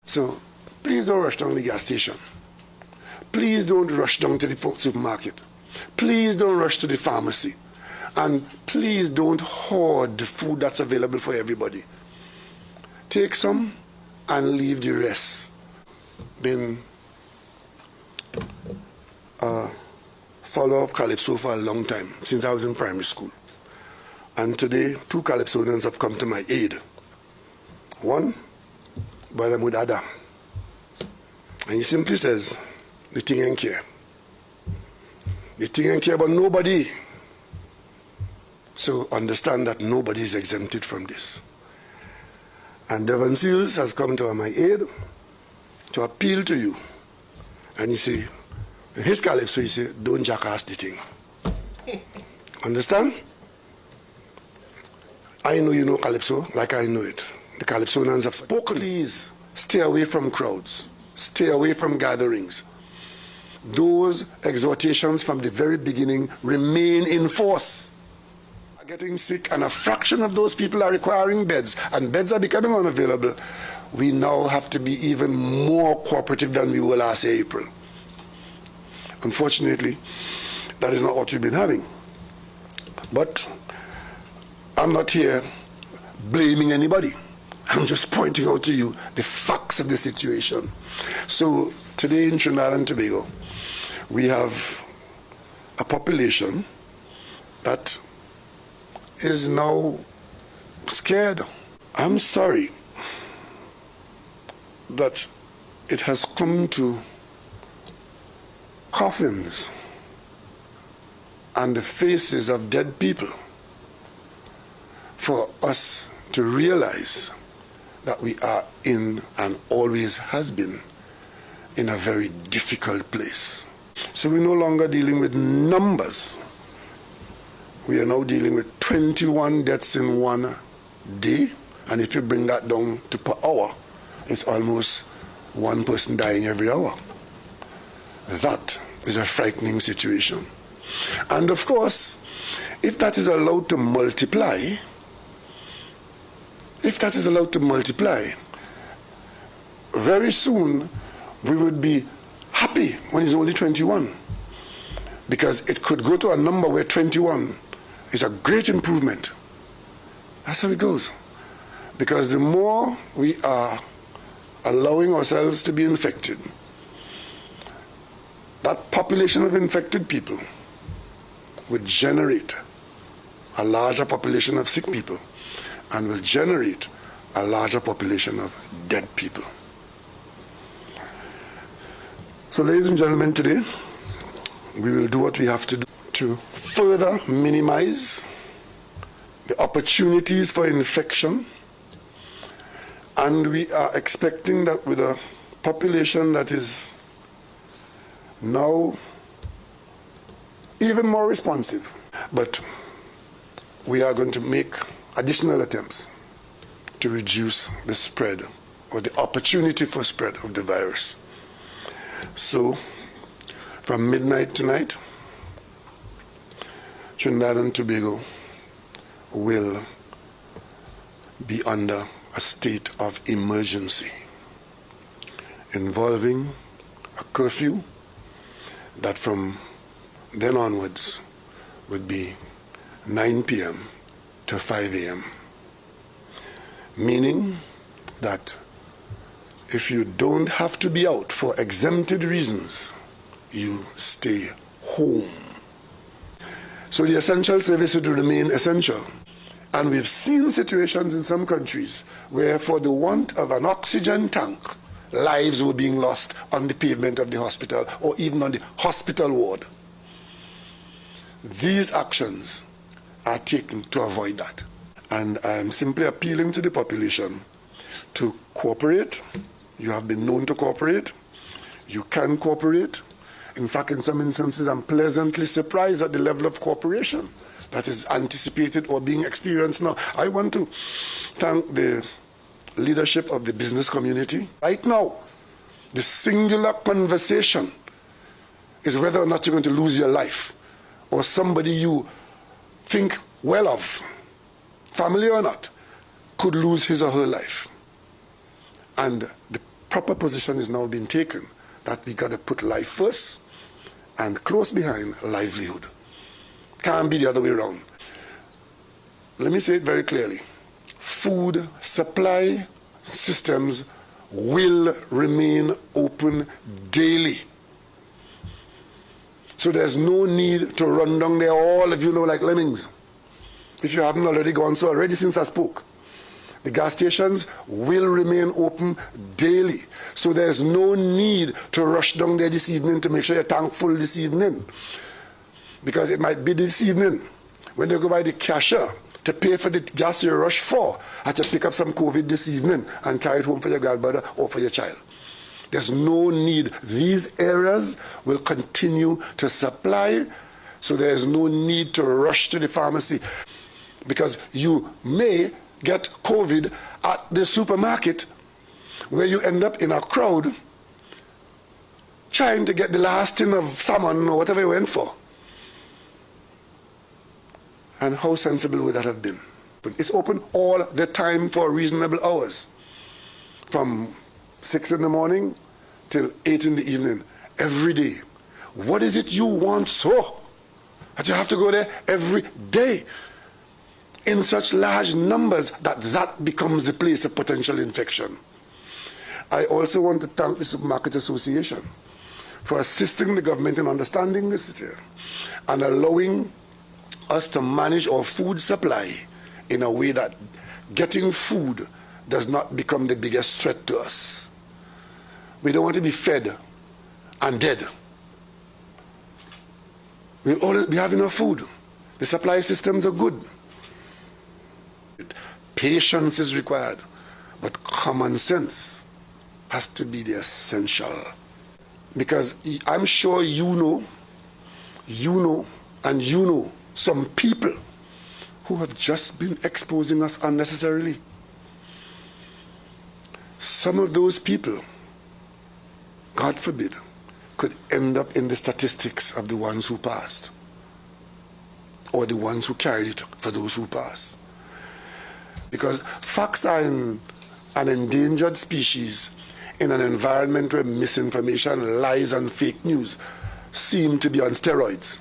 So please don't rush down to the gas station. Please don't rush down to the supermarket. Please don't rush to the pharmacy. And please don't hoard the food that's available for everybody. Take some and leave the rest. Been a follower of Calypso for a long time, since I was in primary school. And today, 2 Calypsonians have come to my aid. One, Brother Mudada. And he simply says, the thing ain't care. The thing ain't care about nobody. So understand that nobody is exempted from this. And Devon Seals has come to my aid to appeal to you. And he say, in his Calypso, he say, don't jackass the thing. Understand? I know you know Calypso like I know it. The Calypsonians have spoken. Please stay away from crowds. Stay away from gatherings. Those exhortations from the very beginning remain in force. Getting sick, and a fraction of those people are requiring beds, and beds are becoming unavailable. We now have to be even more cooperative than we were last April. Unfortunately, that is not what we've been having. But I'm not here blaming anybody. I'm just pointing out to you the facts of the situation. So today in Trinidad and Tobago, we have a population that is now scared. I'm sorry that it has come to coffins and the faces of dead people for us to realize that we are in, and always has been, in a very difficult place. So we're no longer dealing with numbers. We are now dealing with 21 deaths in one day, and if you bring that down to per hour, it's almost 1 person dying every hour. That is a frightening situation. And of course, if that is allowed to multiply, very soon we would be happy when it's only 21, because it could go to a number where 21 is a great improvement. That's how it goes. Because the more we are allowing ourselves to be infected, that population of infected people would generate a larger population of sick people and will generate a larger population of dead people. So ladies and gentlemen, today we will do what we have to do to further minimize the opportunities for infection, and we are expecting that with a population that is now even more responsive, but we are going to make additional attempts to reduce the spread or the opportunity for spread of the virus. So from midnight tonight, Trinidad and Tobago will be under a state of emergency involving a curfew that from then onwards would be 9 p.m. to 5 a.m. Meaning that if you don't have to be out for exempted reasons, you stay home. So the essential service would remain essential. And we've seen situations in some countries where, for the want of an oxygen tank, lives were being lost on the pavement of the hospital or even on the hospital ward. These actions are taken to avoid that. And I am simply appealing to the population to cooperate. You have been known to cooperate. You can cooperate. In fact, in some instances, I'm pleasantly surprised at the level of cooperation that is anticipated or being experienced now. I want to thank the leadership of the business community. Right now, the singular conversation is whether or not you're going to lose your life, or somebody you think well of, family or not, could lose his or her life. And the proper position is now being taken that we got to put life first and close behind livelihood. Can't be the other way around. Let me say it very clearly. Food supply systems will remain open daily. So there's no need to run down there all of you know like lemmings. If you haven't already gone so already since I spoke. The gas stations will remain open daily. So there's no need to rush down there this evening to make sure your tank full this evening. Because it might be this evening when they go by the cashier to pay for the gas you rush for, and to pick up some COVID this evening and carry it home for your grandmother or for your child. There's no need. These areas will continue to supply, so there's no need to rush to the pharmacy. Because you may get COVID at the supermarket where you end up in a crowd trying to get the last tin of salmon or whatever you went for. And how sensible would that have been? But it's open all the time for reasonable hours. From 6 in the morning till 8 in the evening, every day. What is it you want so that you have to go there every day in such large numbers that becomes the place of potential infection? I also want to thank the Supermarket Association for assisting the government in understanding this situation and allowing us to manage our food supply in a way that getting food does not become the biggest threat to us. We don't want to be fed and dead. We'll always be having enough food. The supply systems are good. Patience is required, but common sense has to be the essential. Because I'm sure you know, some people who have just been exposing us unnecessarily. Some of those people, God forbid, could end up in the statistics of the ones who passed, or the ones who carried it for those who passed. Because fox are an endangered species in an environment where misinformation, lies, and fake news seem to be on steroids.